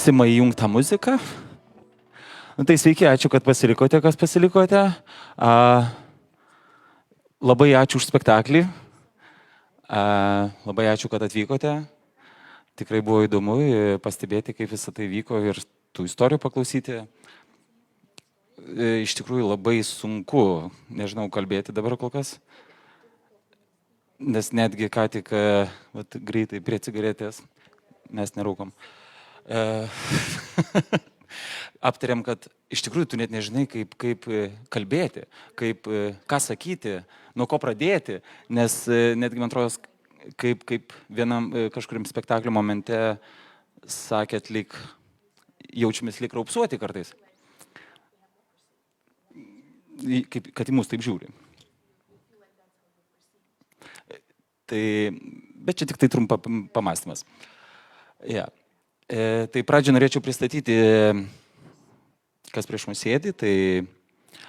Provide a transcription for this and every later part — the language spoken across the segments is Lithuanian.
kviesimą įjungti tą muziką. Nu, tai sveiki, ačiū, kad pasilikote, kas pasilikote. Labai ačiū už spektaklį. Labai ačiū, kad atvykote. Tikrai buvo įdomu pastebėti, kaip visą tai vyko ir tų istorijų paklausyti. Iš tikrųjų labai sunku, nežinau, kalbėti dabar kol kas. Nes netgi ką tik greitai prie cigaretės mes nerūkom. Aptarėm, kad iš tikrųjų tu net nežinai, kaip kalbėti, ką sakyti, nuo ko pradėti, nes netgi man atrodo, kaip vienam kažkuriam spektaklio momente sakėt, lyg jaučiamės lyg raupsuoti kartais. Kad į mus taip žiūri. Tai, bet čia tik tai trumpa pamastymas. Ja. Tai pradžią norėčiau pristatyti, kas prieš mus sėdi, tai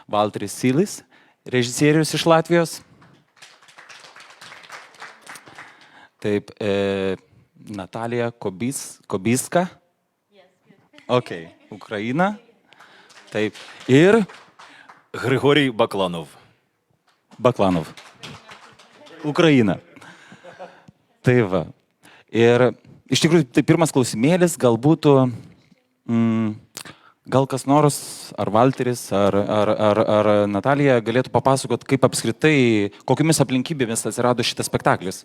Valteris Silis, režisierius iš Latvijos. Taip, Natalija Kobiska. Ok, Ukraina. Taip, ir Григорій Бакланов. Baklanov. Ukraina. Tai va. Ir iš tikrųjų, tai pirmas klausimėlis, gal būtų, gal kas nors, ar Valteris, ar Natalija galėtų papasakot, kaip apskritai, kokiomis aplinkybėmis atsirado šitas spektaklis.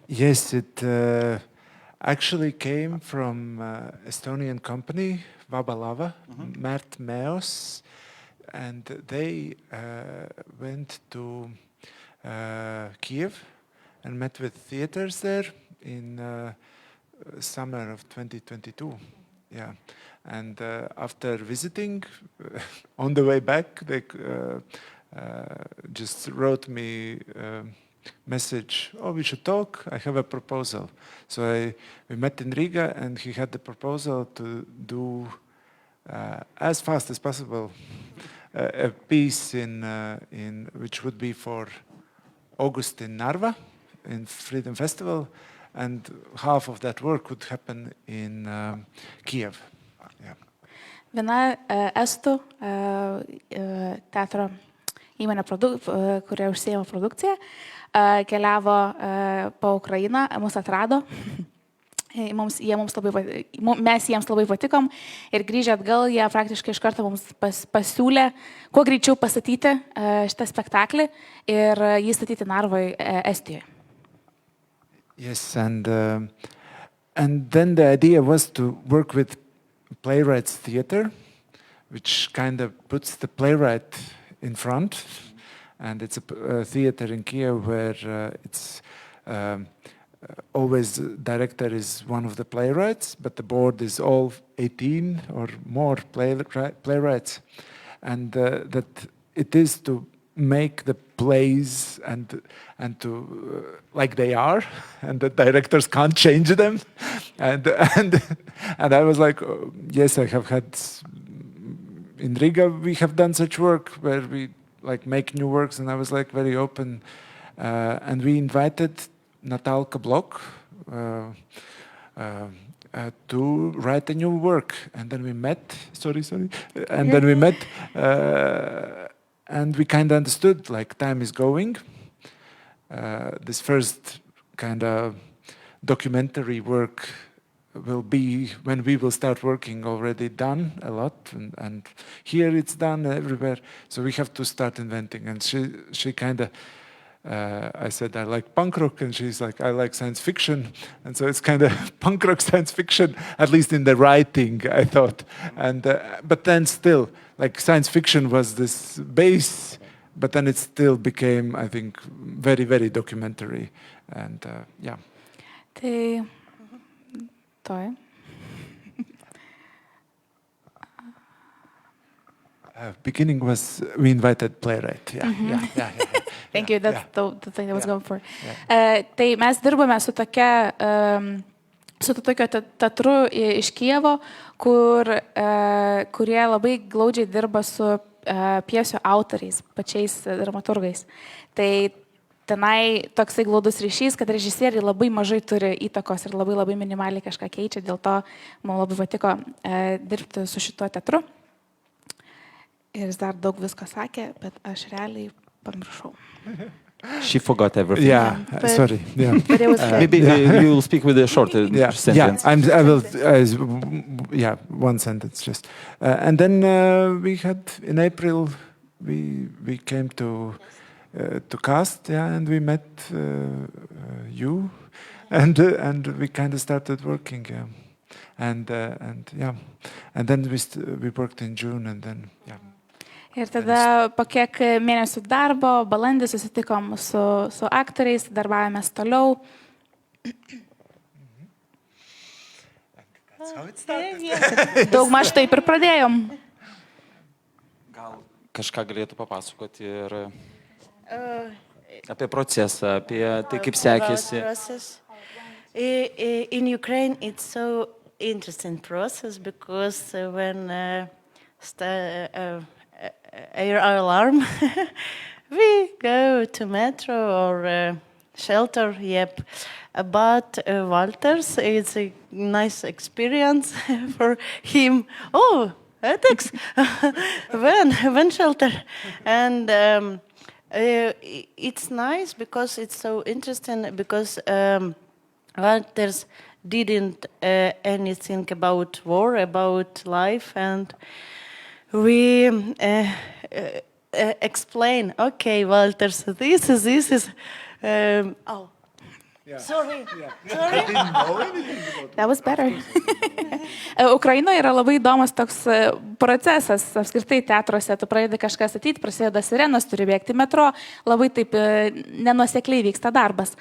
Yes, it actually came from Estonian company, Vabalava, Märt Meos, and they went to Kiev and met with theaters there in summer of 2022. Yeah, and after visiting, on the way back, they just wrote me message, oh, we should talk, I have a proposal. So we met in Riga and he had the proposal to do as fast as possible a piece in which would be for August in Narva, in Freedom Festival, and half of that work would happen in Kiev. Yeah. Viena estų teatro įmonė, kuria užsiėma produkciją, keliavo po Ukrainą, mus atrado, mes jiems labai patikom ir grįžę atgal, jie praktiškai iš karto mums pasiūlė, kuo greičiau pastatyti šitą spektaklį ir jį statyti Narvoje, Estijoje. Yes, and then the idea was to work with Playwrights Theatre, which kind of puts the playwright in front, and it's a theater in Kiev where it's always director is one of the playwrights, but the board is all 18 or more playwrights, and that it is to make the plays and to like they are, and the directors can't change them, and I was like, oh, yes, I have had. In Riga, we have done such work where we like make new works, and I was like very open, and we invited Natalka Blok to write a new work, and then we met. Then we met, and we kind of understood like time is going. This first kind of documentary work will be when we will start working already done a lot, and here it's done everywhere, so we have to start inventing. And she kind of I said I like punk rock, and she's like I like science fiction, and so it's kind of punk rock science fiction, at least in the writing, I thought. And but then still like science fiction was this base, but then it still became, I think, very, very documentary. And yeah. Beginning was we invited playwright. Yeah. Thank you, that's the thing I was going for. Tai mes dirbame su tokio teatru iš Kijevo, kurie labai glaudžiai dirba su piesių autoriais, pačiais dramaturgais. Tai tenai toksai glaudus ryšys, kad režisieriai labai mažai turi įtakos ir labai labai minimaliai kažką keičia, dėl to man labai patiko dirbti su šituo teatru. Ir jis dar daug visko sakė, bet aš realiai pamiršau. She forgot everything. Yeah, but- sorry. Yeah. But it was good. Maybe you will speak with a short sentence. I will. Yeah, one sentence just. And then we had in April. We came to cast, and we met you, and we kind of started working, and then we worked in June, and then Ir tada po kiek mėnesių darbo, balandį susitikom su aktoriais, darbavomės toliau. Daugmaž taip ir pradėjom. Gal kažką galėtų papasakoti ir apie procesą, apie tai, kaip sekėsi. In Ukraine, it's so interesting process because when air alarm, we go to metro or shelter. Yep, but Walters, it's a nice experience for him. Oh, ethics, when shelter, and it's nice because it's so interesting because Walters didn't anything about war, about life, and we explain. Okay, Walters, this is. Sorry. That was better. Ukrainoje yra labai įdomus toks procesas, apskritai teatruose, tu pradedi kažką statyti, prasideda sirenos, turi bėgti metro, labai taip nenuosekliai vyksta darbas.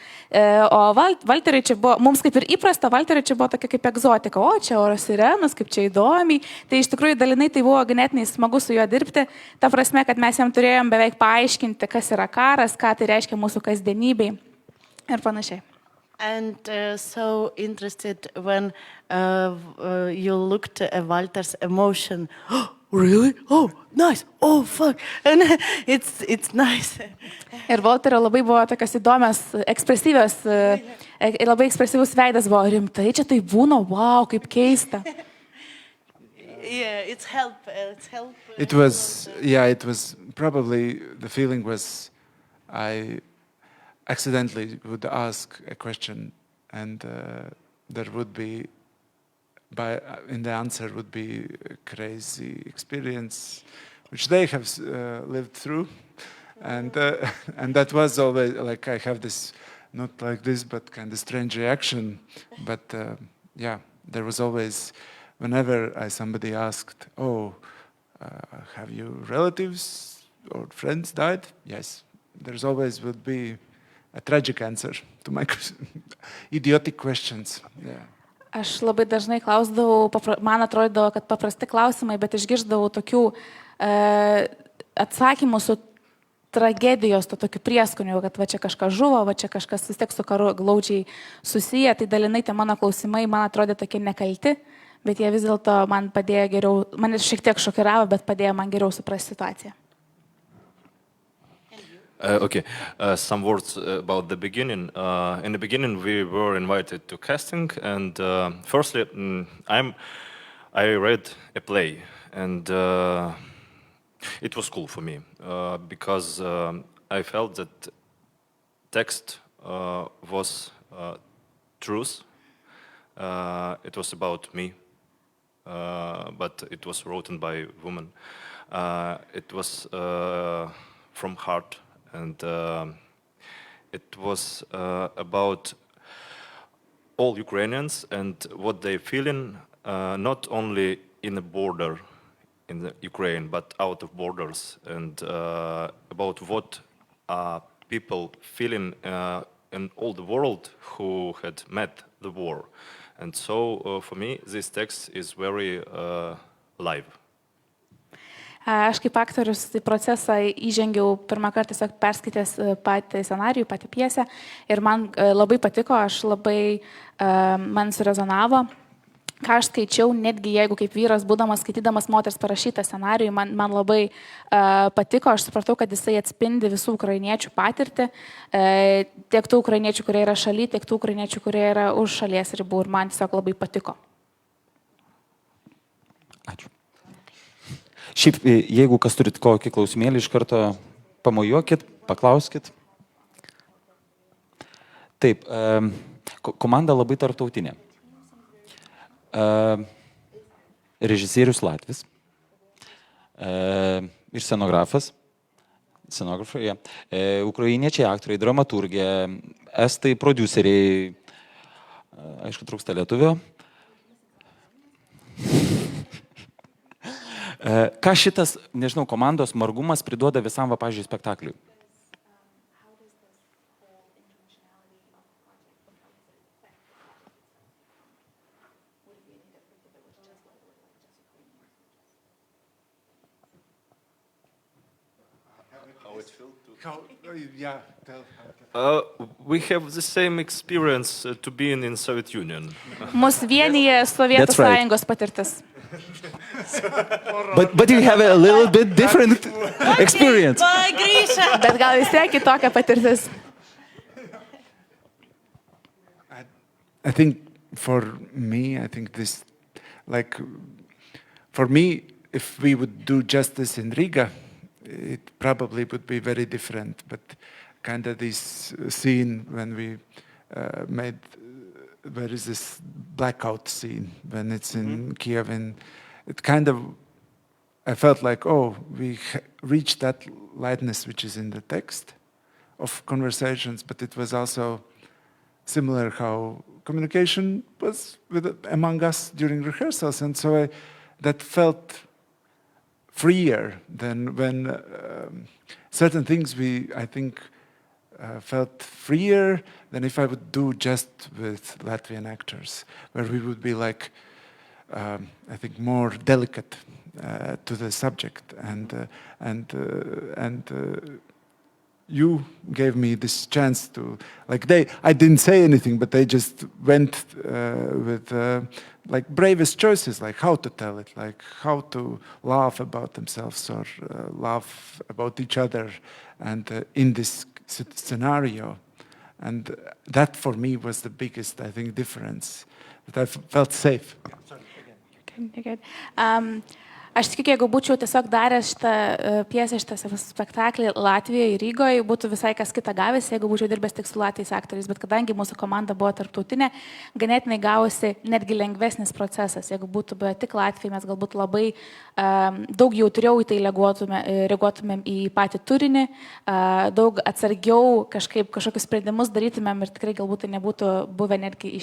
O Valteriui čia buvo, mums kaip ir įprasta, Valteriui čia buvo tokia kaip egzotika, o čia oro sirenos, kaip čia įdomiai. Tai iš tikrųjų dalinai tai buvo ganėtinai smagu su juo dirbti, ta prasme, kad mes jam turėjom beveik paaiškinti, kas yra karas, ką tai reiškia mūsų kasdienybei ir panašiai. And so interested when you looked at Walter's emotion. Oh, really? Oh, nice. Oh, fuck. And it's nice. Ir Valterio labai buvo tokios įdomios, ekspresyvios, labai ekspresyvus veidas buvo, rimtai čia tai būna, wow, kaip keista. Yeah, it's help. it was probably the feeling was I accidentally would ask a question, and there would be, in the answer would be a crazy experience, which they have lived through, and that was always like I have this, not like this, but kind of strange reaction, but there was always, whenever somebody asked, "Oh, have you relatives or friends died?" Yes, there's always would be a tragic answer to my idiotic questions. Yeah. Aš labai dažnai klausdavau, man atrodydavo, kad paprasti klausimai, bet išgirdavau tokių atsakymų su tragedijos, to tokių prieskonių, kad va čia kažkas žuvo, va čia kažkas vis tiek su karu glaudžiai susiję, tai dalinai tie mano klausimai man atrodė tokie nekalti, bet jie vis dėlto man padėjo geriau, man ir šiek tiek šokiravo, bet padėjo man geriau suprasti situaciją. Okay, some words about the beginning. In the beginning, we were invited to casting, and firstly, I read a play, and it was cool for me because I felt that text was truth. It was about me, but it was written by a woman. It was from heart. And it was about all Ukrainians and what they're feeling, not only in the border in the Ukraine, but out of borders, and about what people feeling in all the world who had met the war. And so for me, this text is very live. Aš kaip aktorius į procesą įžengiau pirmą kartą tiesiog perskaitęs patį scenarijų, patį pjesę ir man labai patiko, man surezonavo. ką aš skaičiau, netgi jeigu kaip vyras, būdamas, skaitydamas moters parašytą scenarijų, man labai patiko, aš supratau, kad jisai atspindi visų ukrainiečių patirtį, tiek tų ukrainiečių, kurie yra šaly, tiek tų ukrainiečių, kurie yra už šalies ribų ir man tiesiog labai patiko. Ačiū. Šiaip, jeigu kas turit kokį klausimėlį, iš karto pamojuokit, paklauskit. Taip, komanda labai tarptautinė. Režisierius Latvis ir scenografas, scenografai, ukrainiečiai aktoriai, dramaturgė, estai prodiuseriai, aišku, trūksta lietuvio. Ką šitas, nežinau, komandos margumas priduoda visam, va, pavyzdžiui, spektakliui? We have the same experience to being in Soviet Union. Mus vienyje Sovietų That's right. sąjungos patirtis. But you have a little bit different experience. Bye, Grisha. Bet gal vis tiek kitokia patirtis. I think for me, I think this, like, for me, if we would do justice in Riga, it probably would be very different. But kind of this scene when we made, where is this blackout scene when it's in Kiev, and it kind of, I felt like, oh, we reached that lightness which is in the text of conversations, but it was also similar how communication was among us during rehearsals, and so that felt freer than when certain things I think felt freer than if I would do just with Latvian actors, where we would be like, I think, more delicate to the subject, and you gave me this chance to, like, I didn't say anything, but they just went with like bravest choices, like how to tell it, like how to laugh about themselves or laugh about each other, and in this scenario. And that for me was the biggest, I think, difference, that I felt safe. Okay. Aš tikiu, jeigu būčiau tiesiog daręs šitą pjesę, šitą spektaklį Latvijoje ir Rygoje, būtų visai kas kita gavęs, jeigu būčiau dirbęs tik su latviais aktoriais, bet kadangi mūsų komanda buvo tarptautinė, ganėtinai gavosi netgi lengvesnis procesas. Jeigu būtų buvę tik Latvijai, mes galbūt labai daug jautriau į tai reaguotumėm į patį turinį, daug atsargiau kažkokius sprendimus darytumėm ir tikrai galbūt tai nebūtų buvę netgi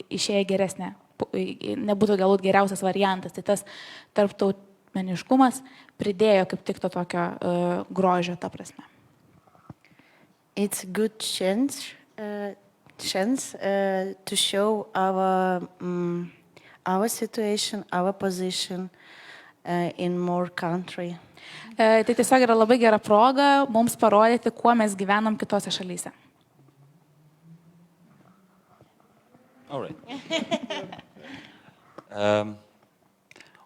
išėję geresnė. Nebūtų galbūt geriausias variantas. Tai tas tarptautmeniškumas pridėjo kaip tik to tokio grožio, ta prasme. It's a good chance to show our situation, our position in more country. Tai tiesiog yra labai gera proga mums parodyti, kuo mes gyvenam kitose šalyse. All right.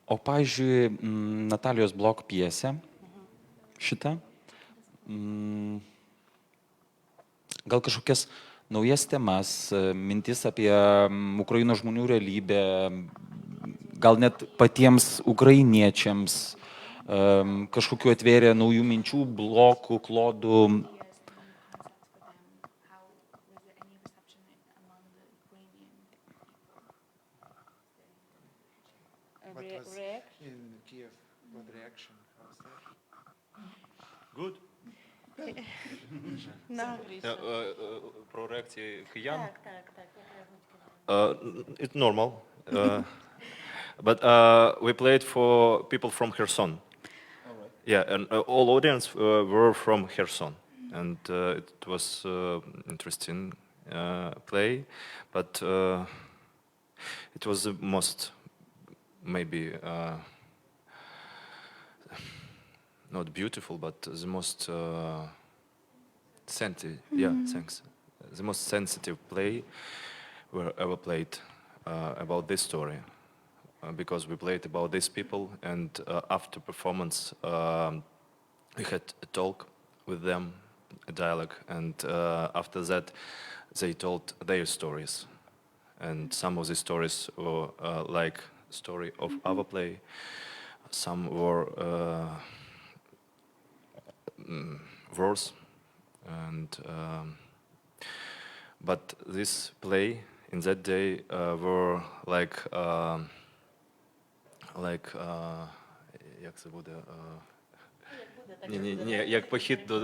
O, pavyzdžiui, Natalijos Blok pjesė šitą, gal kažkokias naujas temas, mintis apie Ukrainos žmonių realybę, gal net patiems ukrainiečiams, kažkokiu atvėrė naujų minčių, blokų, klodų. In Kiev, what reaction was there? Good. Про реакції киян. It's normal. But we played for people from Kherson. Yeah, and all audience were from Kherson. And it was interesting play, but it was the most, maybe not beautiful, but the most sensitive. Yeah, thanks. The most sensitive play we ever played about this story because we played about these people, and after performance, we had a talk with them, a dialogue, and after that, they told their stories, and some of the stories were like story of our play, some were worse, and but this play in that day were like як це буде? Ні, як похід до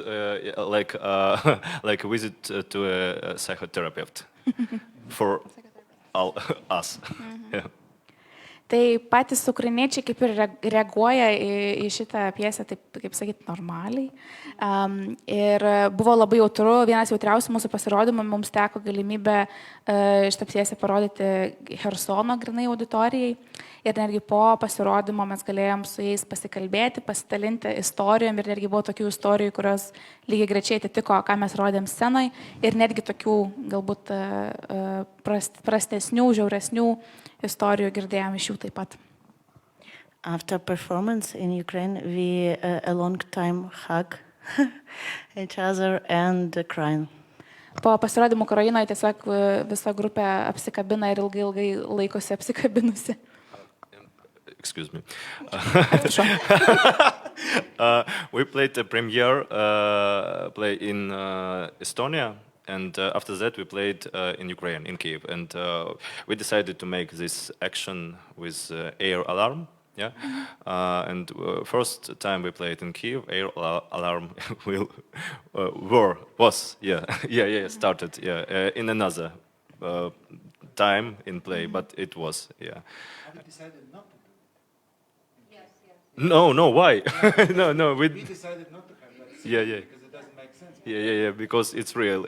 like like a visit to a psychotherapist for all us. Yeah. Tai patys ukrainiečiai kaip ir reaguoja į šitą pjesę, taip, kaip sakyti, normaliai. Ir buvo labai jautru, vienas jautriausių mūsų pasirodymų, mums teko galimybę šitą pjesę parodyti Hersono grinai auditorijai. Ir netgi po pasirodymo mes galėjom su jais pasikalbėti, pasidalinti istorijom, ir netgi buvo tokių istorijų, kurios lygiai grečiai atitiko, ką mes rodėm scenoje, ir netgi tokių galbūt prastesnių, žiauresnių istorijų girdėjom iš jų taip pat. After performance in Ukraine, we a long time hug each other and crying. Po pasirodymų Ukrainoje tiesiog visa grupė apsikabina ir ilgai laikosi apsikabinusi. Excuse me. We played a premiere play in Estonia, and after that we played in Ukraine, in Kyiv, and we decided to make this action with air alarm. Yeah, and first time we played in Kyiv, air alarm started in another time in play, but it was Have you decided not to? No, why? No, We decided not to have that scene Yeah. because it doesn't make sense. Yeah, because it's real,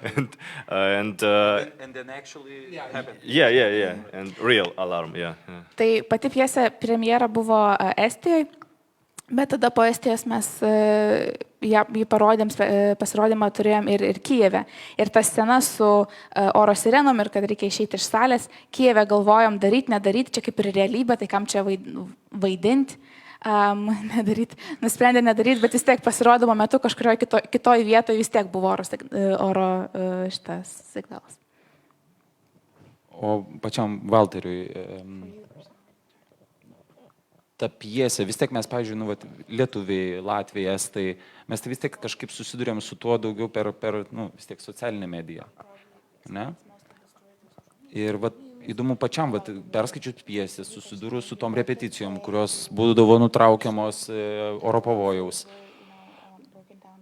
and then actually happened. yeah, and real alarm, yeah. Tai pati pjesė premjera buvo Estijoje, bet tada po Estijos mes jį parodėm, pasirodymą turėjom ir Kijeve. Ir ta scena su oro sirenom ir kad reikia išeiti iš salės, Kijeve galvojom daryti, nedaryti, čia kaip ir realybė, tai kam čia vaidinti. Nusprendė nedaryti, bet vis tiek pasirodymo metu kažkurioje kitoj vietoje vis tiek buvo oro šitas signalas. O pačiam Valteriui, ta pjesė, vis tiek mes, pavyzdžiui, lietuviai, latviai, estai, mes tai vis tiek kažkaip susidurėm su tuo daugiau per vis tiek socialinę mediją. Ne? Ir įdomu pačiam, perskaičius pjesę, susidūrus su tom repeticijom, kurios būdavo nutraukiamos oro pavojaus.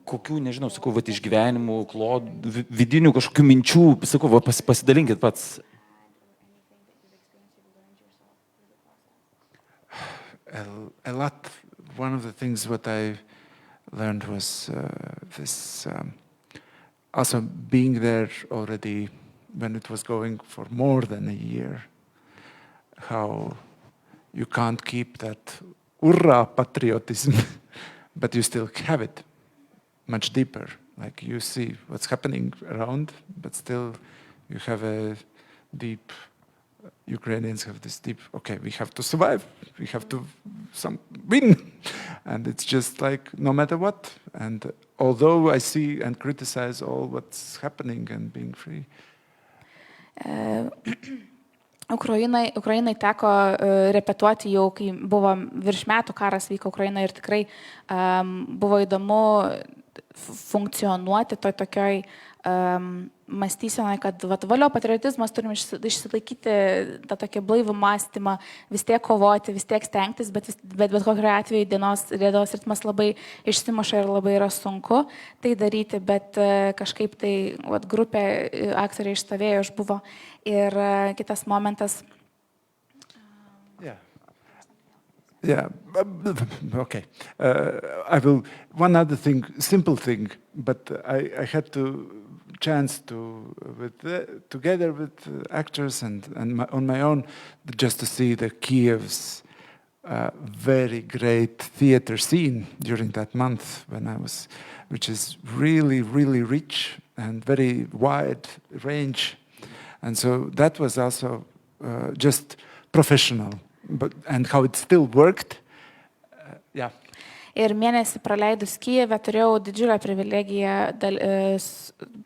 Kokių, nežinau, sakau, išgyvenimų, vidinių kažkokių minčių, sakau, pasidalinkit pats. A lot. One of the things what I learned was this also being there already when it was going for more than a year, how you can't keep that urra patriotism, but you still have it much deeper. Like you see what's happening around, but still you have a deep, Ukrainians have this deep, okay, we have to survive, we have to win. And it's just like, no matter what. And although I see and criticize all what's happening and being free, Ukrainai teko repetuoti jau, kai buvo virš metų karas vyko Ukrainoje, ir tikrai buvo įdomu funkcionuoti toj tokioj mąstysenoje, kad valio patriotizmas, turim išsilaikyti tą tokį blaivų mąstymą, vis tiek kovoti, vis tiek stengtis, bet kokiu atveju dienos ritmas labai išsimuša ir labai yra sunku tai daryti, bet kažkaip tai grupė aktoriai išstovėjo, išbuvo. Ir kitas momentas. Yeah, okay. I will. One other thing, simple thing, but I had to chance to together with actors and on my own, just to see the Kiev's very great theater scene during that month when I was, which is really, really rich and very wide range, and so that was also just professional, and how it still worked. Yeah. Ir mėnesį praleidus Kijeve turėjau didžiulę privilegiją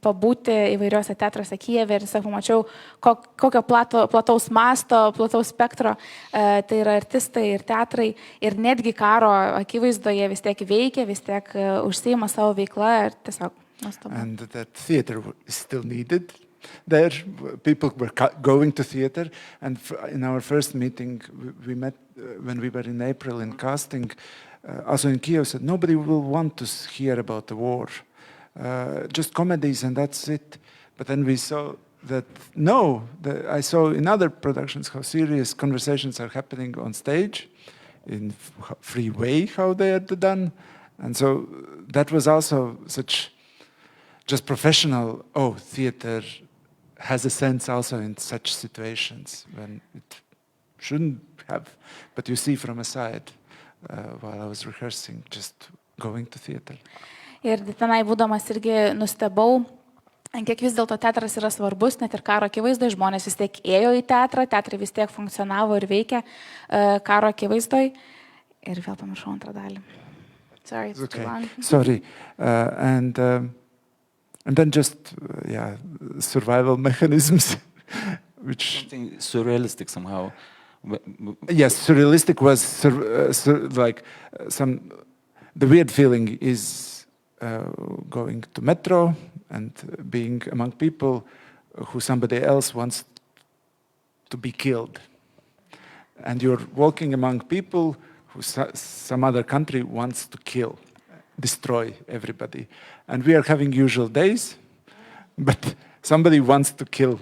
pabūti įvairiuose teatruose Kijeve ir pamačiau, kokio plataus masto, plataus spektro tai yra artistai ir teatrai. Ir netgi karo akivaizdoje vis tiek veikia, vis tiek užsiima savo veiklą ir tiesiog nuostabu. And that theater is still needed. There, people were going to theater, and in our first meeting, we met when we were in April in casting. Also in Kiev said nobody will want to hear about the war, just comedies and that's it. But then we saw that I saw in other productions how serious conversations are happening on stage, in free way how they are done, and so that was also such just professional. Oh, theater has a sense also in such situations when it shouldn't have, but you see from a side. While I was rehearsing, just going to theater. Ir tenai būdamas irgi nustebau, kiek vis dėlto teatras yra svarbus, net ir karo akivaizdoj, žmonės vis tiek ėjo į teatrą, teatrai vis tiek funkcionavo ir veikia karo akivaizdoj. Ir vėl pamiršau antrą dalį. Sorry, it's too long. Sorry. And then just, survival mechanisms, which... Something surrealistic somehow. Yes, surrealistic was the weird feeling is going to metro and being among people who somebody else wants to be killed. And you're walking among people who some other country wants to kill, destroy everybody. And we are having usual days, but somebody wants to kill.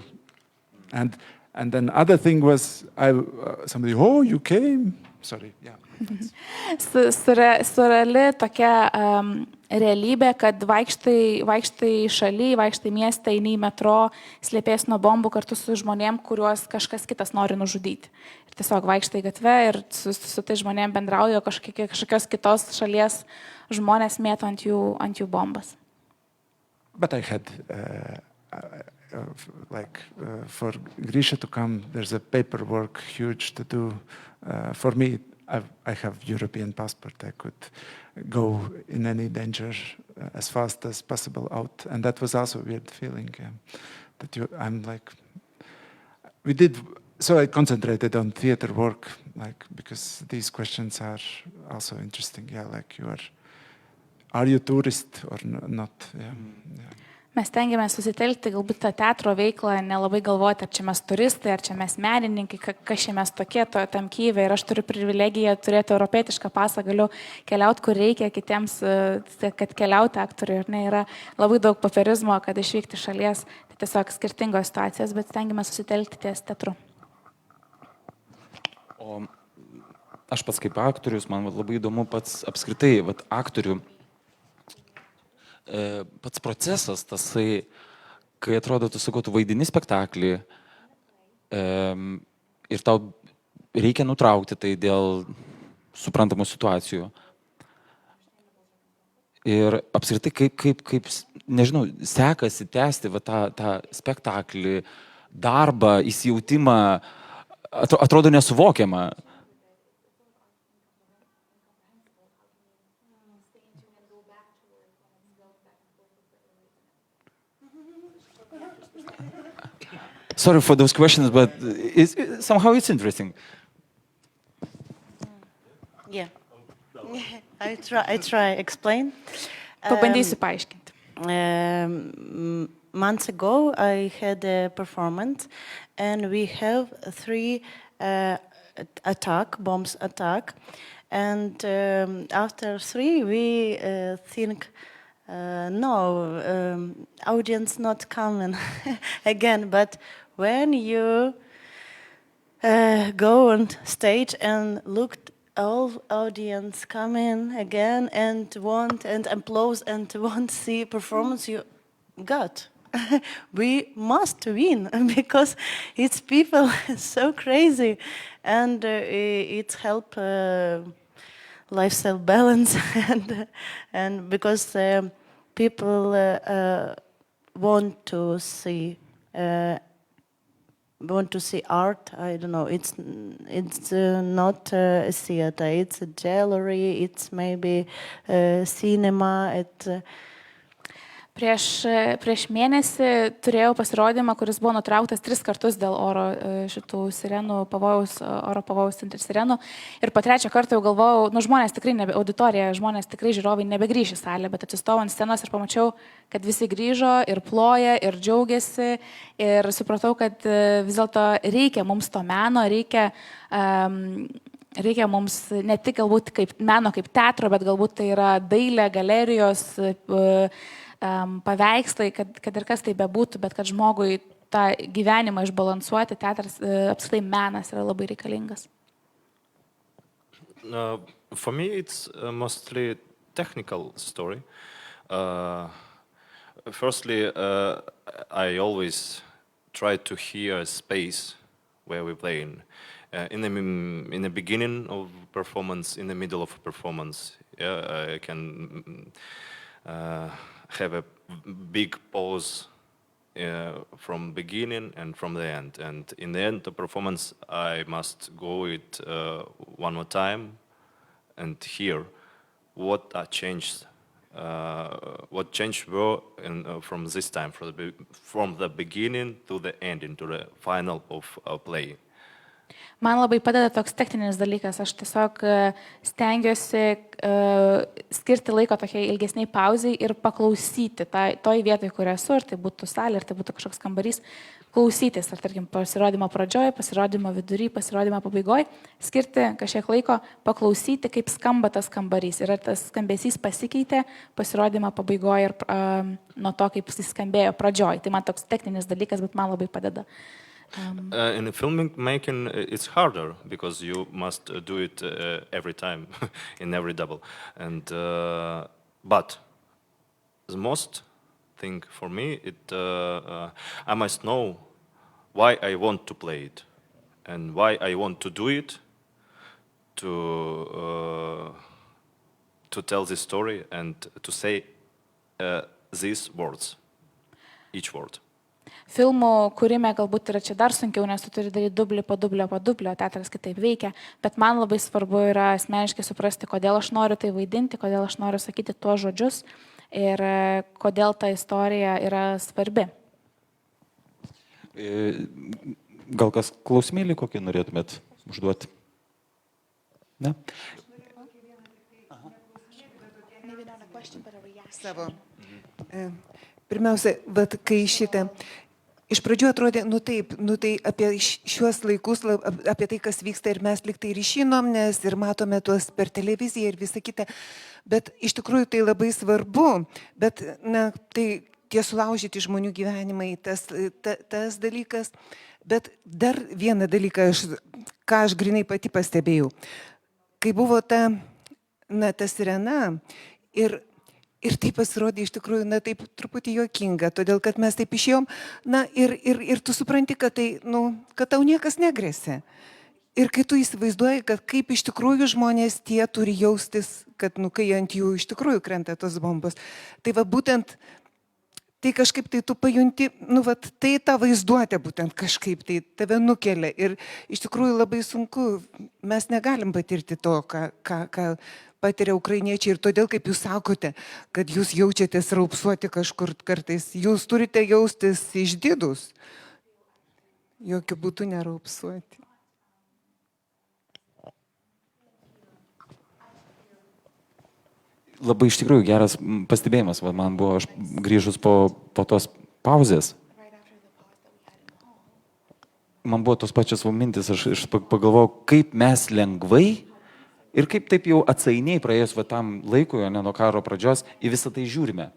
And then other thing was, somebody, oh, you came? Sorry, yeah. Surreali tokia realybė, kad vaikštai šaly, vaikštai mieste, eini į metro, slėpės nuo bombų kartu su žmonėm, kuriuos kažkas kitas nori nužudyti. Ir tiesiog vaikštai gatve ir su tai žmonėm bendrauja, kažkokios kitos šalies žmonės mėto ant jų bombas. But I had... for Grisha to come, there's a paperwork huge to do. For me, I have European passport. I could go in any danger as fast as possible out. And that was also a weird feeling so I concentrated on theater work, because these questions are also interesting. Yeah, are you tourist or not? Yeah. Mes tengiamės susitelkti galbūt tą teatro veiklą, nelabai galvoti, ar čia mes turistai, ar čia mes menininkai, kas čia mes tokie tam Kijeve. Ir aš turiu privilegiją turėti europietišką pasą, galiu keliauti, kur reikia kitiems, kad keliauti aktoriui. Ir yra labai daug popierizmo, kad išvykti šalies. Tai tiesiog skirtingos situacijos, bet stengiamės susitelkti ties teatru. O aš pats kaip aktorius, man labai įdomu pats apskritai aktorių. Pats procesas, tasai, kai atrodo, tu vaidini spektaklį ir tau reikia nutraukti tai dėl suprantamų situacijų. Ir apskritai, kaip nežinau, sekasi tęsti tą spektaklį, darbą, įsijautimą, atrodo nesuvokiama. Sorry for those questions, but somehow it's interesting. Yeah, I try explain. Pabandysiu paaiškinti. Months ago, I had a performance, and we have 3 bombs attack, and after 3, we think. Audience not coming again. But when you go on stage and look, all audience come in again and want and applause and want to see performance you got. We must win because it's people so crazy, and it help. Lifestyle balance and because people want to see want to see art, I don't know. It's not a theater. It's a gallery. It's maybe cinema. Prieš mėnesį turėjau pasirodymą, kuris buvo nutrauktas 3 kartus dėl oro šitų sirenų, oro pavojaus sirenų. Ir po 3 kartą jau galvojau, žmonės tikrai, auditorija, žmonės tikrai žiūrovai nebegrįš į salę, bet atsistojau ant scenos ir pamačiau, kad visi grįžo ir ploja, ir džiaugiasi. Ir supratau, kad vis dėlto reikia mums to meno, reikia mums ne tik galbūt kaip meno, kaip teatro, bet galbūt tai yra dailė, galerijos, paveikslai, kad ir kas tai bebūtų, bet kad žmogui tą gyvenimą išbalansuoti, teatras, apskritai menas yra labai reikalingas. For me, it's mostly technical story. Firstly, I always try to hear a space where we play in the beginning of performance, in the middle of a performance. I can have a big pause from beginning and from the end. And in the end of performance, I must go it one more time and hear what changed. What changed were from this time, from the beginning to the ending, to the final of play. Man labai padeda toks techninis dalykas, aš tiesiog stengiuosi skirti laiko tokiai ilgesniai pauzai ir paklausyti toj vietoj, kur esu, ar tai būtų salė, ar tai būtų kažkoks kambarys, klausytis, ar tarkim pasirodymo pradžioj, pasirodymo vidury, pasirodymo pabaigoj, skirti kažkiek laiko, paklausyti, kaip skamba tas kambarys ir ar tas skambesys pasikeitė pasirodymo pabaigoj ir nuo to, kaip jis skambėjo pradžioj. Tai man toks techninis dalykas, bet man labai padeda. In filmmaking, it's harder because you must do it every time, in every double. And but the most thing for me, I must know why I want to play it and why I want to do it, to tell this story and to say these words, each word. Filmų kūrime galbūt yra čia dar sunkiau, nes tu turi daryti dublį po dublio, teatras kitaip veikia, bet man labai svarbu yra asmeniškai suprasti, kodėl aš noriu tai vaidinti, kodėl aš noriu sakyti tuos žodžius ir kodėl ta istorija yra svarbi. Gal kas klausimėlį kokį norėtumėt užduoti? Ne? Savo. Pirmiausia, kai iš pradžių atrodė, tai apie šiuos laikus, apie tai, kas vyksta ir mes liktai ir žinom, nes ir matome tuos per televiziją ir visą kitą, bet iš tikrųjų tai labai svarbu, bet tai tie sulaužyti žmonių gyvenimai, tas dalykas, bet dar vieną dalyką, ką aš grinai pati pastebėjau, kai buvo ta sirena ir tai pasirodė iš tikrųjų, taip truputį juokinga, todėl kad mes taip išėjom, ir tu supranti, kad tai, kad tau niekas negresia. Ir kai tu įsivaizduoji, kad kaip iš tikrųjų žmonės tie turi jaustis, kad, kai ant jų iš tikrųjų krenta tos bombos. Tai va būtent, tai kažkaip tai tu pajunti, tai ta vaizduotė būtent kažkaip tai tave nukelia. Ir iš tikrųjų labai sunku, mes negalim patirti to, ką patiria ukrainiečiai ir todėl, kaip jūs sakote, kad jūs jaučiatės raupsuoti kažkur kartais, jūs turite jaustis išdidus, jokių būtų neraupsuoti. Labai iš tikrųjų geras pastebėjimas, man buvo, aš grįžus po tos pauzės, man buvo tos pačios mintis, aš pagalvojau, kaip mes lengvai ir kaip taip jau atsainiai praėjus tam laikui, o ne nuo karo pradžios, į visą tai žiūrime.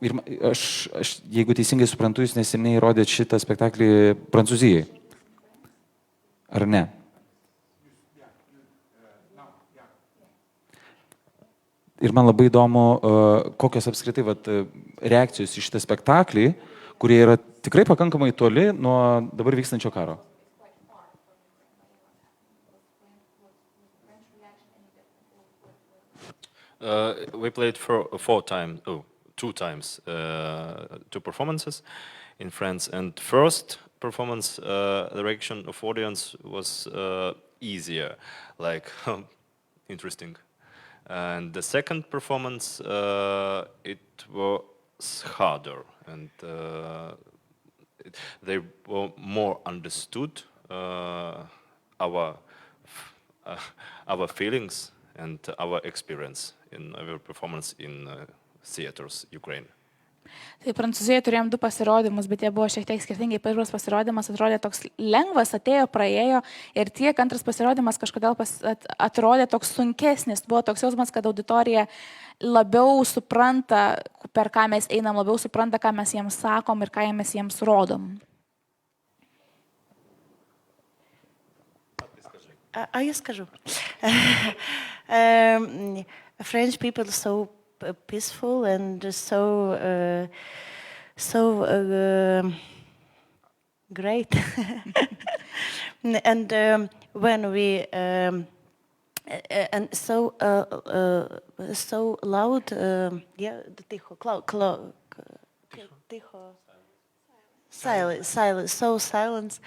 Ir aš, jeigu teisingai suprantu, jūs neseniai rodėt šitą spektaklį Prancūzijai. Ar ne? Ir man labai įdomu, kokios apskritai reakcijos į šitą spektaklį, kurie yra tikrai pakankamai toli nuo dabar vykstančio karo. We played for 4 times, two times, two performances in France. And first performance, the reaction of audience was easier, like interesting. And the second performance, it was harder, and they were more understood our feelings and our experience in our performance in theaters Ukraine. Tai Prancūzijoje turėjom du pasirodymus, bet jie buvo šiek tiek skirtingai. Pirmas pasirodymas atrodė toks lengvas, atėjo, praėjo ir tiek antras pasirodymas kažkodėl atrodė toks sunkesnis. Buvo toks jausmas, kad auditorija labiau supranta, per ką mes einam, labiau supranta, ką mes jiems sakom ir ką mes jiems rodom. Я скажу. French people are so peaceful and so great. And when we and so loud, yeah, тихо, silence, so silence.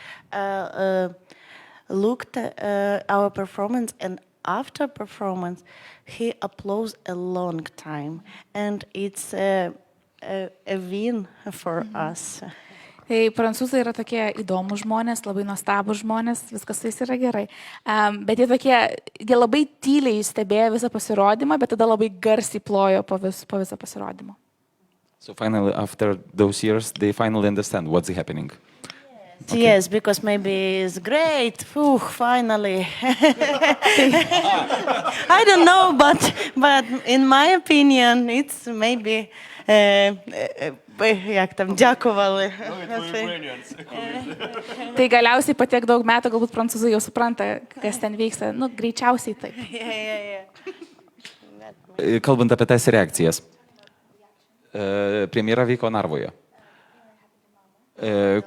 Looked our performance, and after performance he applauds a long time, and it's a win for us. Tai prancūzai yra tokie įdomūs žmonės, labai nuostabūs žmonės, viskas su jais yra gerai. Bet jie labai tyliai stebėjo visą pasirodymą, bet tada labai garsiai plojo po visą pasirodymą. So finally, after those years, they finally understand what's happening. Okay. Yes, because maybe it's great. Finally. I don't know, but in my opinion, it's maybe. Jak tam dėkovali. Tai galiausiai po tiek daug metų galbūt prancūzai jau supranta, kas ten vyksta. Nu, greičiausiai taip. Kalbant apie tas reakcijas, premjera vyko Narvoje,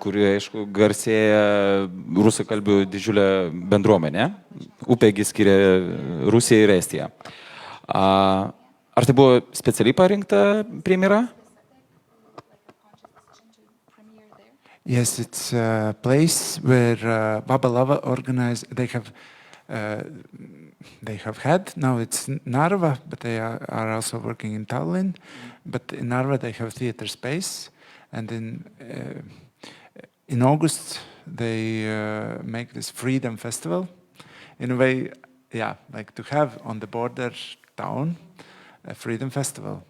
kurioje, aišku, garsėja rusakalbių didžiulė bendruomenė. Upėgi skiria Rusiją ir Estiją. Ar tai buvo specialiai parinkta premjera? Yes, it's a place where Babalava organized. They have had, now it's Narva, but they are also working in Tallinn. But in Narva they have theater space. And in August, they make this Freedom Festival. In a way, yeah, like to have on the border town a Freedom Festival,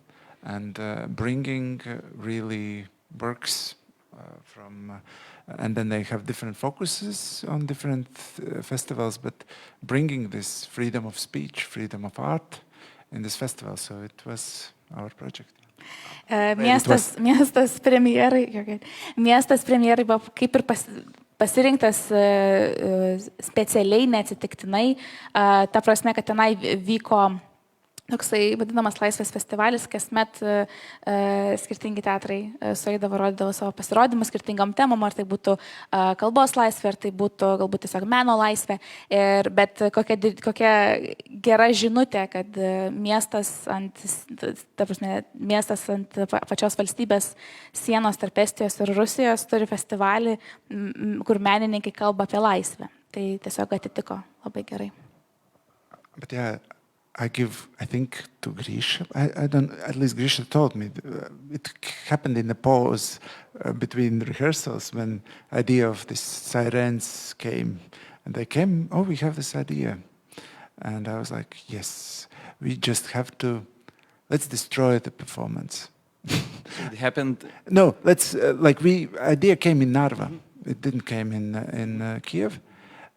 and bringing really works from, and then they have different focuses on different festivals, but bringing this freedom of speech, freedom of art in this festival. So it was our project. Miestas premjerai buvo kaip ir pasirinktas specialiai, neatsitiktinai, ta prasme, kad tenai vyko toksai vadinamas Laisvės festivalis, kasmet skirtingi teatrai sueidavo, rodydavo savo pasirodymus skirtingom temom, ar tai būtų kalbos laisvė, ar tai būtų galbūt tiesiog meno laisvė. Bet kokia gera žinutė, kad miestas ant pačios valstybės sienos tarp Estijos ir Rusijos turi festivalį, kur menininkai kalba apie laisvę. Tai tiesiog atitiko labai gerai. But yeah, I think to Grisha, I don't, at least Grisha told me, it happened in the pause between rehearsals when idea of these sirens came. And they came, we have this idea. And I was like, yes, we just have to, let's destroy the performance. It happened? No, let's, idea came in Narva. It didn't came in Kiev.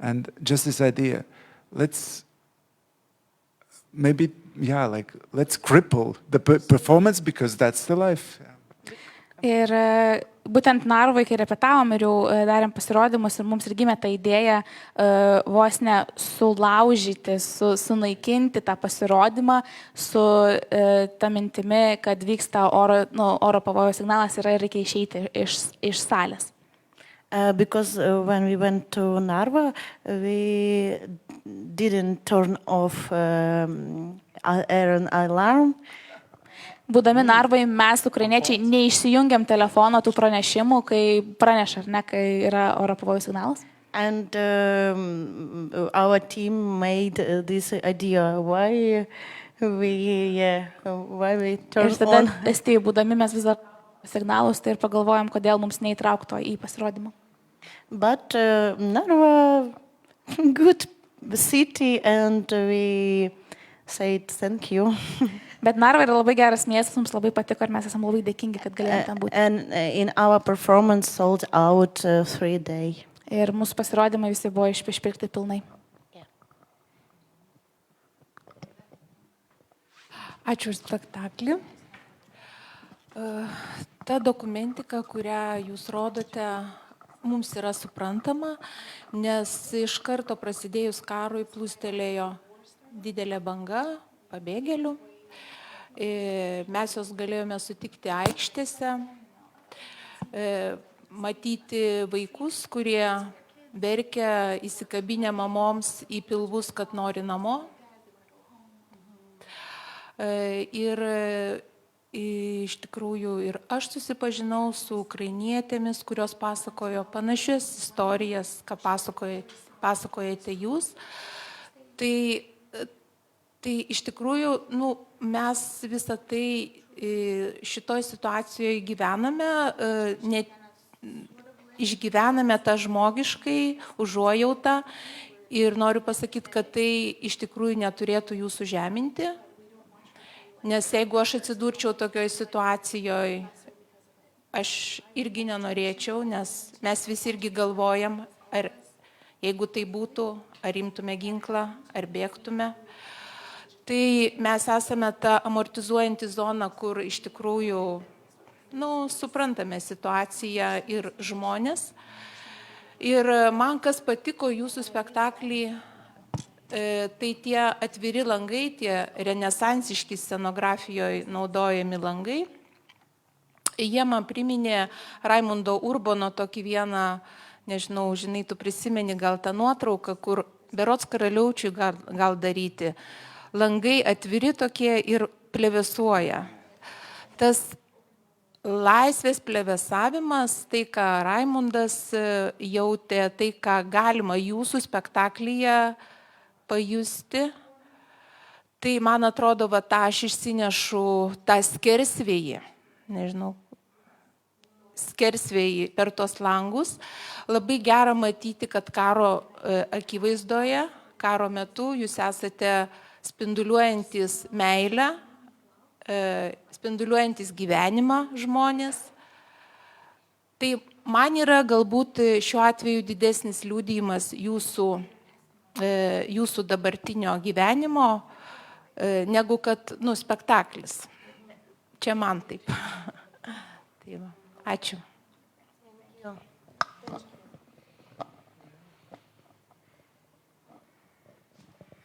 And just this idea, let's cripple the performance because that's the life. Ir būtent Narvai, kai repetavom ir jau darėm pasirodymus, ir mums ir gimė ta idėja vos ne sulaužyti, sunaikinti tą pasirodymą su ta mintimi, kad vyksta oro pavojaus signalas ir reikia išeiti iš salės. Because when we went to Narva, we didn't turn off air alarm. Būdami Narvai, mes, ukrainiečiai, neišsijungiam telefono tų pranešimų, kai praneša, ar ne, kai yra oro pavojų signalas. And our team made this idea why we turn Ir tada on. Estijai būdami mes vis dar signalus, tai ir pagalvojam, kodėl mums neįtraukto į pasirodymą. But Narva, good city, and we said thank you. Bet Narva yra labai geras miestas, mums labai patiko ir mes esame labai dėkingi, kad galėjome ten būti. And in our performance sold out 3 days. Ir mūsų pasirodymai visi buvo išpirkti pilnai. Ačiū už spektaklį. Ta dokumentika, kurią jūs rodote, mums yra suprantama, nes iš karto prasidėjus karui plūstelėjo didelė banga pabėgėlių. Mes jos galėjome sutikti aikštėse, matyti vaikus, kurie verkia įsikabinę mamoms į pilvus, kad nori namo. Ir iš tikrųjų ir aš susipažinau su ukrainietėmis, kurios pasakojo panašias istorijas, ką pasakojate jūs. Tai iš tikrųjų, mes visą tai šitoj situacijoje gyvename, išgyvename tą žmogiškai užuojautą ir noriu pasakyti, kad tai iš tikrųjų neturėtų jūsų žeminti. Nes jeigu aš atsidurčiau tokioj situacijoje, aš irgi nenorėčiau, nes mes visi irgi galvojam, ar jeigu tai būtų, ar imtume ginklą, ar bėgtume. Tai mes esame ta amortizuojanti zona, kur iš tikrųjų, suprantame situaciją ir žmonės. Ir man kas patiko jūsų spektaklį, tai tie atviri langai, tie renesansiški scenografijoje naudojami langai. Jie man priminė Raimundo Urbono tokį vieną, nežinau, žinai, tu prisimeni gal tą nuotrauką, kur berods Karaliaučiui gal daryti. Langai atviri tokie ir plevėsuoja. Tas laisvės plevėsavimas, tai ką Raimundas jautė, tai ką galima jūsų spektaklyje pajusti, tai man atrodo, tą aš išsinešu tą skersvėjį, nežinau, skersvėjį per tos langus. Labai gera matyti, kad karo akivaizdoje, karo metu jūs esate spinduliuojantis meilę, spinduliuojantis gyvenimą žmonės. Tai man yra galbūt šiuo atveju didesnis liudijimas jūsų dabartinio gyvenimo, negu kad, spektaklis. Čia man taip. Tai va, ačiū.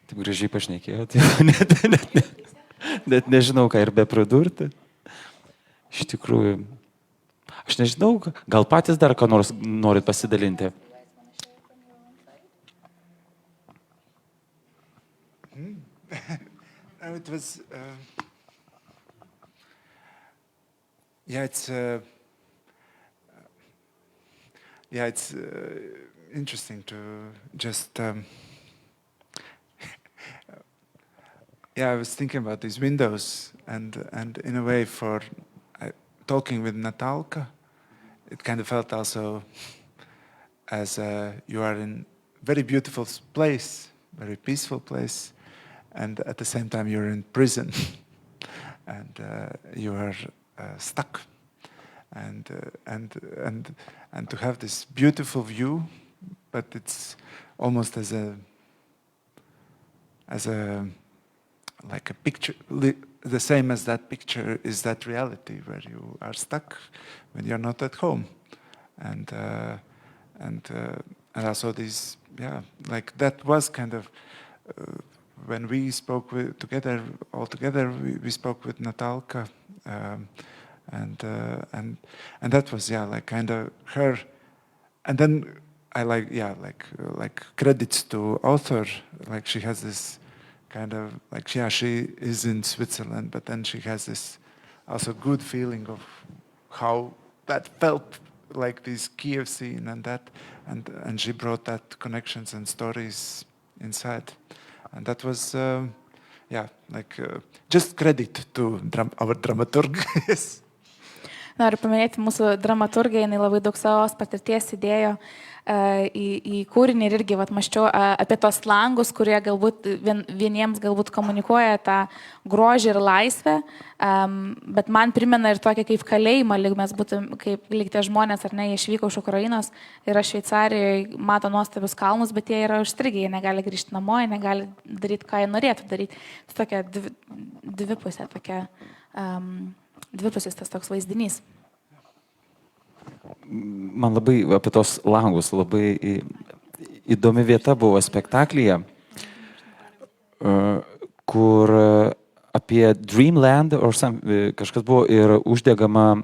Taip gražiai pašnekėjote, net nežinau, ką ir be pridurti. Iš tikrųjų, aš nežinau, gal patys dar ką nors norit pasidalinti. It was, it's interesting to just, I was thinking about these windows and in a way for talking with Natalka, it kind of felt also as you are in a very beautiful place, very peaceful place, and at the same time you're in prison and you are stuck, and to have this beautiful view, but it's almost as a like a picture, the same as that picture is that reality where you are stuck when you're not at home, and also these, like that was kind of when we spoke all together, we spoke with Natalka, and that was like kind of her, and then I like credits to author, like she has this kind of like she is in Switzerland, but then she has this also good feeling of how that felt like this Kiev scene and that, and she brought that connections and stories inside, and that was just credit to our dramaturg. Yes. Noriu paminėti mūsų dramaturgą, jinai labai daug savo patirties įdėjo į kūrinį ir irgi maščiau apie tos langus, kurie galbūt vieniems galbūt komunikuoja tą grožį ir laisvę, bet man primena ir tokia kaip kalėjimą, lyg mes būtum, kaip lyg tie žmonės, ar ne, jie išvyko iš Ukrainos, yra Šveicarijoje, mato nuostabius kalnus, bet jie yra užstrigę, jie negali grįžti namo, jie negali daryti, ką jie norėtų daryti. Tai tokia dvipusė, tokia... dvipusis tas toks vaizdinys. Man labai apie tos langus labai įdomi vieta buvo spektaklyje, kur apie Dreamland kažkas buvo ir uždegama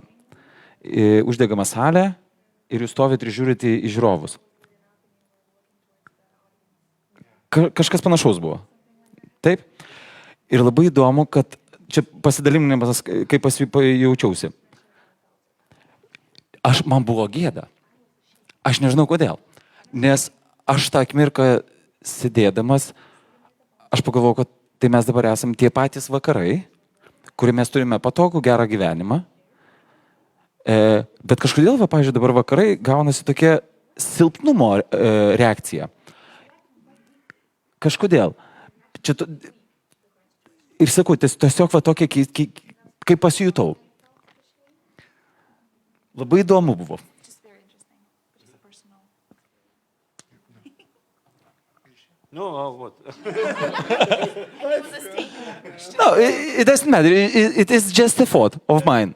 salė ir jūs stovit ir žiūrite į žiūrovus. Kažkas panašaus buvo. Taip? Ir labai įdomu, kad čia pasidalinimas, kaip jaučiausi. Man buvo gėda. Aš nežinau kodėl. Nes aš tą akimirką sėdėdamas, aš pagalvojau, kad tai mes dabar esam tie patys vakarai, kurie mes turime patogų gerą gyvenimą. Bet kažkodėl, pavyzdžiui, dabar vakarai gaunasi tokia silpnumo reakcija. Kažkodėl. Ir sakau, tiesiog tokia, kaip pasijutau. Labai įdomu buvo. No, what? No, it doesn't matter. It is just a thought of mine.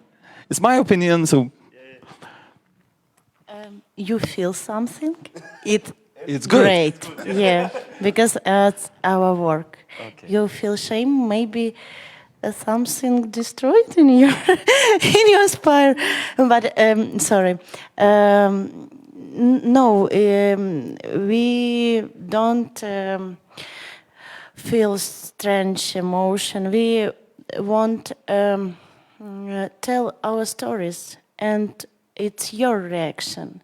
It's my opinion, so... You feel something? It's good. Great, yeah, because it's our work. Okay. You feel shame, maybe something destroyed in your in your spire, but sorry. No, we don't feel strange emotion. We want tell our stories, and it's your reaction.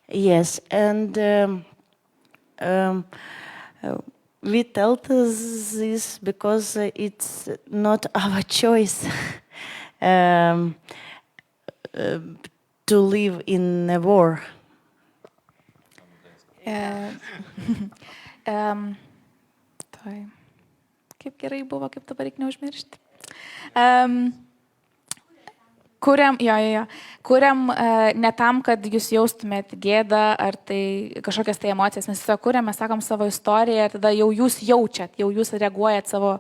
Yes, and we tell this because it's not our choice to live in a war. Kaip gerai buvo, kaip dabar reikia neužmiršti. Kuriam ne tam, kad jūs jaustumėt gėdą ar tai kažkokias tai emocijas. Mes tiesiog kuriam, mes sakom savo istoriją ir tada jau jūs jaučiat, jau jūs reaguojat savo,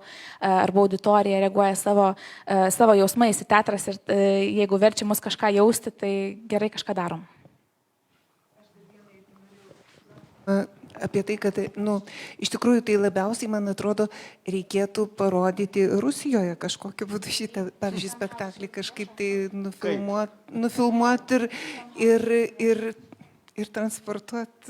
arba auditorija reaguoja savo jausmais į teatras ir jeigu verčia mus kažką jausti, tai gerai kažką darom. Apie tai, kad, iš tikrųjų tai labiausiai, man atrodo, reikėtų parodyti Rusijoje kažkokiu būdu šitą, pavyzdžiui, spektaklį kažkaip tai nufilmuoti ir transportuoti.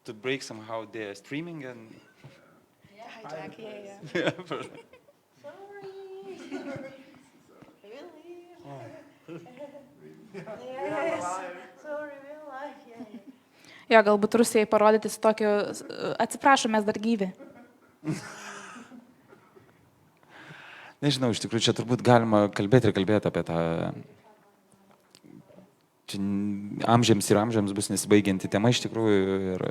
To break somehow the streaming and... Hijack, yeah. Sorry. Jo, galbūt Rusijai parodyti su tokiu, atsiprašom, mes dar gyvi. Nežinau, iš tikrųjų, čia turbūt galima kalbėti apie tą... Čia amžiams ir amžiams bus nesibaigianti tema iš tikrųjų ir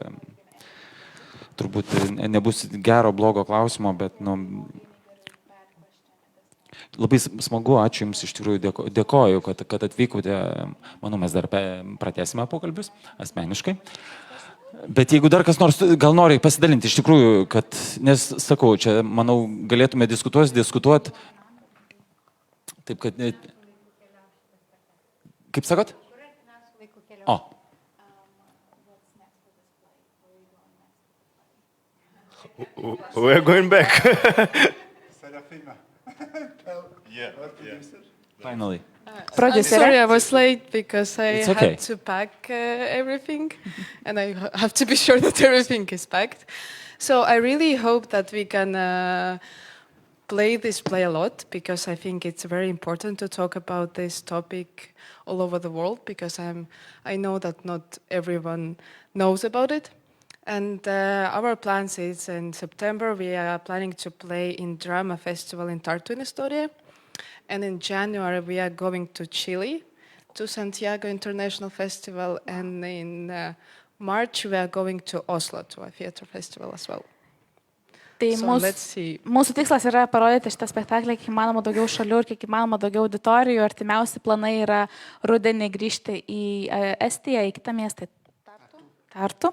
turbūt nebus gero, blogo klausimo, bet labai smagu, ačiū Jums iš tikrųjų, dėkoju, kad atvykote. Manau, mes dar pratęsime pokalbius asmeniškai. Bet jeigu dar kas nors gal nori pasidalinti iš tikrųjų, nes sakau, čia manau galėtume diskutuoti, taip kad... Kaip sakot? O. We're going back. Finally. Prodiuserė. Sorry, I was late because I It's okay. had to pack everything, and I have to be sure that everything is packed. So I really hope that we can play this play a lot, because I think it's very important to talk about this topic all over the world, because I know that not everyone knows about it. And our plans is in September we are planning to play in Drama Festival in Tartu in Estonia. And in January, we are going to Chile, to Santiago International Festival. And in March, we are going to Oslo, to a theater festival as well. Tai So let's see. mūsų tikslas yra parodyti šitą spektaklį kiek įmanoma daugiau šalių ir kiek įmanoma daugiau auditorijų. Artimiausi planai yra rudenį grįžti į Estiją, į kitą miestą, Tartu.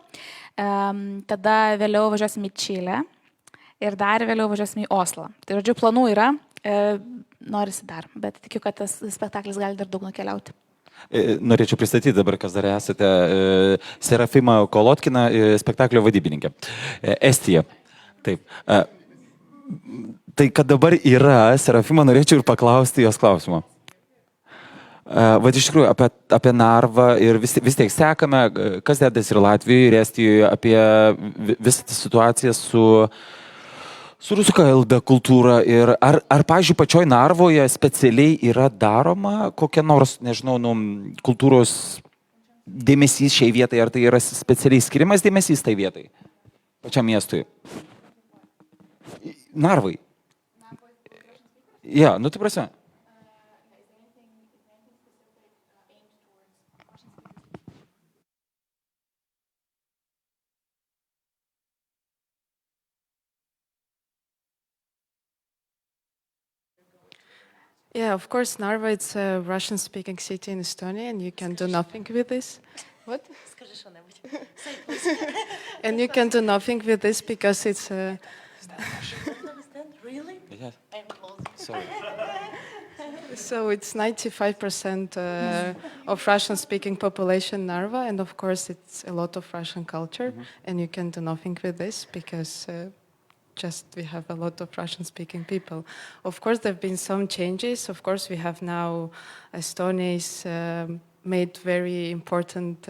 Tada vėliau važiuosim į Čilę ir dar vėliau važiuosim į Oslą. Tai žodžiu, planų yra, norisi dar, bet tikiu, kad tas spektaklis gali dar daug nukeliauti. Norėčiau pristatyti dabar, kas dar esate. Serafima Kolotkina, spektaklio vadybininkė. Estija. Taip. Tai, kad dabar yra Serafima, norėčiau ir paklausti jos klausimo. Vat iš tikrųjų apie Narvą ir vis tiek sekame, kas dedasi ir Latvijoje, ir Estijoje, apie visą situaciją su rusų kalba, kultūra. Ir ar pavyzdžiui, pačioj Narvoje specialiai yra daroma kokia nors, nežinau, kultūros dėmesys šiai vietai, ar tai yra specialiai skiriamas dėmesys tai vietai, pačiam miestui? Narvai. Ja, tai prasme. Yeah, of course, Narva, it's a Russian-speaking city in Estonia, and you can do nothing with this. What? And you can do nothing with this because it's a... Really? Yes. Sorry. So it's 95% of Russian-speaking population Narva, and of course it's a lot of Russian culture, and you can do nothing with this because just we have a lot of Russian-speaking people. Of course, there have been some changes. Of course, we have now Estonia is made very important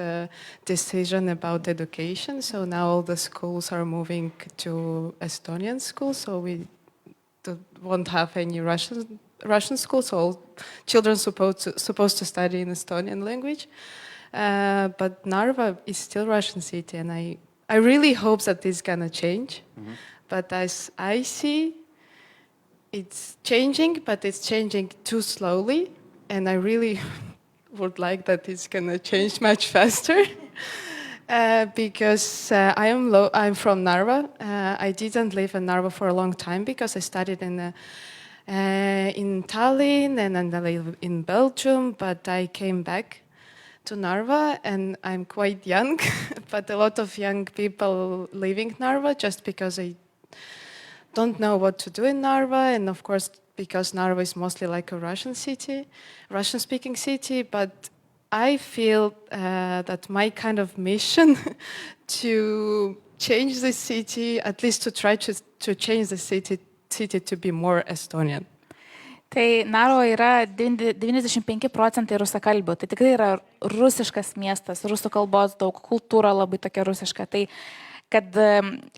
decision about education. So now all the schools are moving to Estonian schools. So we won't have any Russian schools. So all children supposed to study in Estonian language. But Narva is still Russian city, and I really hope that this is gonna change. Mm-hmm. But as I see, it's changing, but it's changing too slowly, and I really would like that it's gonna change much faster. Because I'm from Narva. I didn't live in Narva for a long time because I studied in Tallinn and then I live in Belgium, but I came back to Narva, and I'm quite young, but a lot of young people living Narva just because I don't know what to do in Narva, and of course because Narva is mostly like a Russian-speaking city, but I feel that my kind of mission to change the city, at least to try to change the city to be more Estonian. Tai Narva yra 95% rusakalbių. Tai tikrai yra rusiškas miestas, rusų kalbos daug, kultūra labai tokia rusiška. Tai kad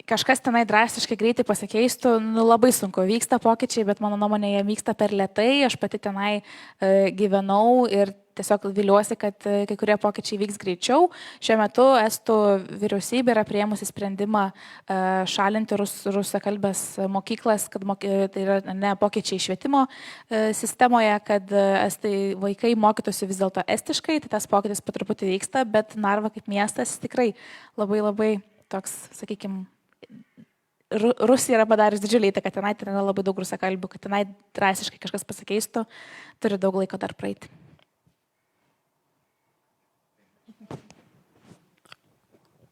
kažkas tenai drastiškai greitai pasikeistų, labai sunku. Vyksta pokyčiai, bet mano nuomonė jie vyksta per lėtai. Aš pati tenai gyvenau ir tiesiog viliuosi, kad kai kurie pokyčiai vyks greičiau. Šiuo metu Estų vyriausybė yra priėmusi sprendimą šalinti rusakalbės mokyklas, kad tai yra ne pokyčiai švietimo sistemoje, kad estai vaikai mokytųsi vis dėlto estiškai, tai tas pokytis po truputį vyksta, bet Narva kaip miestas tikrai labai toks, sakykime, Rusija yra padaręs didžiulį įtaką, kad tenai yra labai daug rusakalbių, kad tenai drastiškai kažkas pasikeistų, turi daug laiko dar praeiti.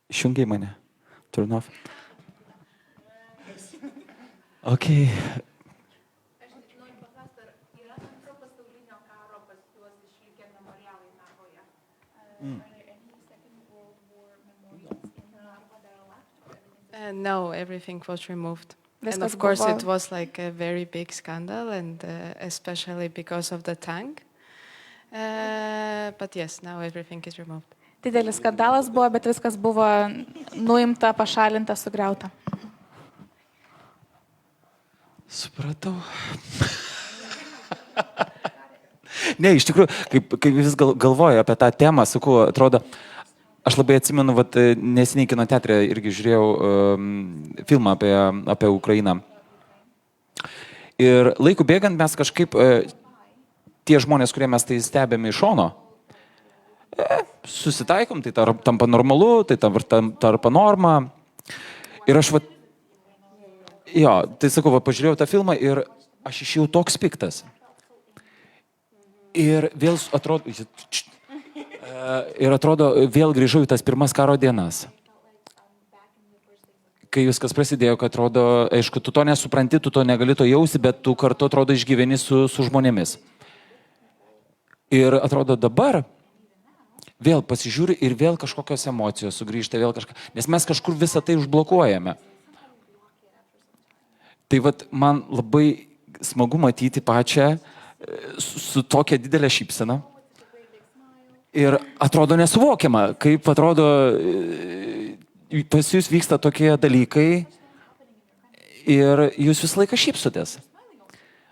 Išjungiai mane. Turn off. Okay. Aš noriu paklausti, ar yra antro pasaulinio karo pas juos išlikę memorialai Narvoje? No, everything was removed. And of course, it was like a very big scandal, and especially because of the tank. But yes, now everything is removed. Didelis skandalas buvo, bet viskas buvo nuimta, pašalinta, sugriauta. Supratau. Ne, iš tikrųjų, kaip vis galvoju apie tą temą, sakau, atrodo, aš labai atsimenu, neseniai kino teatre irgi žiūrėjau filmą apie Ukrainą. Ir laikų bėgant mes kažkaip, tie žmonės, kurie mes tai stebėme iš šono, susitaikom, tai tampa normalu, tai tampa norma. Ir aš tai sakau, pažiūrėjau tą filmą ir aš išėjau toks piktas. Ir vėl atrodo, vėl grįžau į tas pirmas karo dienas. Kai viskas prasidėjo, kad atrodo, aišku, tu to nesupranti, tu to negali to jausti, bet tu kartu atrodo išgyveni su žmonėmis. Ir atrodo dabar vėl pasižiūri ir vėl kažkokios emocijos sugrįžta, vėl kažką, nes mes kažkur visą tai užblokuojame. Tai man labai smagu matyti pačią su tokia didelė šypsena. Ir atrodo nesuvokiama, kaip atrodo pas jūs vyksta tokie dalykai ir jūs visą laiką šypsotės.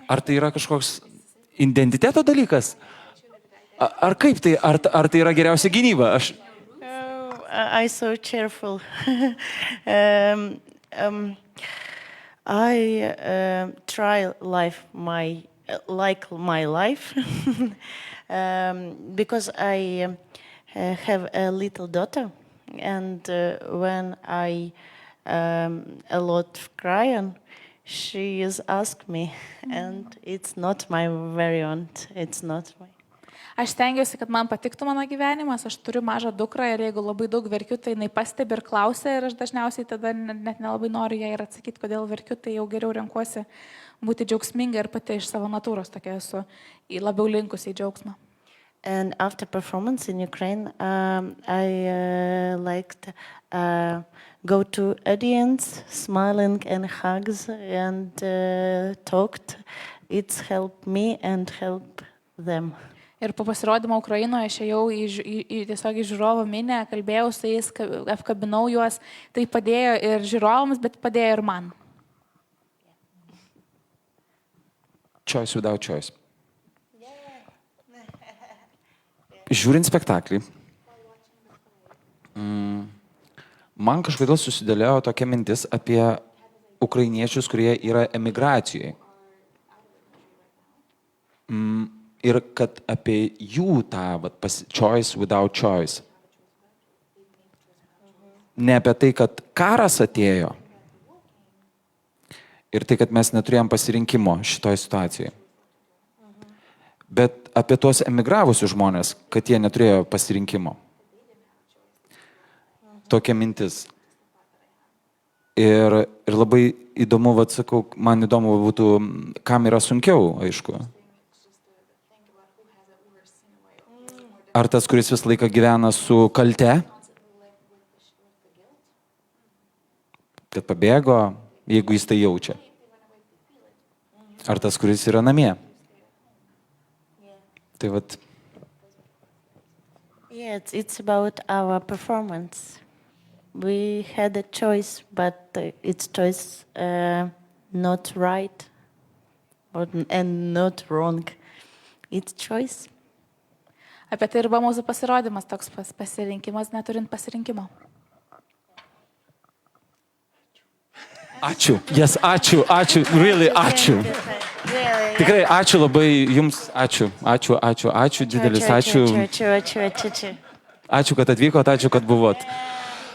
Ar tai yra kažkoks identiteto dalykas? Ar kaip tai? Ar tai yra geriausia gynyba? I'm so cheerful. I try life like my life because I have a little daughter, and when I a lot crying, she is asked me, and it's not my very own. It's not my. Aš stengiuosi, kad man patiktų mano gyvenimas, aš turiu mažą dukrą ir jeigu labai daug verkiu, tai jinai pastebi ir klausia ir aš dažniausiai tada net nelabai noriu ją ir atsakyti, kodėl verkiu, tai jau geriau renkuosi būti džiaugsminga ir pati iš savo natūros tokia esu labiau linkusi į džiaugsmą. And after performance in Ukraine, I liked go to audience, smiling and hugs and talked. It's helped me and helped them. Ir po pasirodymo Ukrainoje aš ėjau tiesiog į žiūrovų minę, kalbėjau su jais, apkabinau juos, tai padėjo ir žiūrovams, bet padėjo ir man. Choice without choice. Žiūrint spektaklį, man kažkodėl susidėliojo tokia mintis apie ukrainiečius, kurie yra emigracijoje. Ir kad apie jų tą choice without choice. Ne apie tai, kad karas atėjo ir tai, kad mes neturėjom pasirinkimo šitoje situacijoje. Bet apie tuos emigravusius žmonės, kad jie neturėjo pasirinkimo. Tokia mintis. Ir labai įdomu, sakau, man įdomu būtų, kam yra sunkiau, aišku. Ar tas, kuris visą laiką gyvena su kalte, kad pabėgo, jeigu jis tai jaučia. Ar tas, kuris yra namie. Tai Yeah, it's about our performance. We had a choice, but it's choice not right and not wrong. It's choice. Apie tai ir buvo mūsų pasirodymas, toks pasirinkimas, neturint pasirinkimo. Ačiū, ačiū, really ačiū. Tikrai ačiū labai jums, ačiū, didelis ačiū. Ačiū, kad atvykot, ačiū, kad buvot.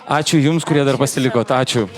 Ačiū jums, kurie dar pasilikot, ačiū.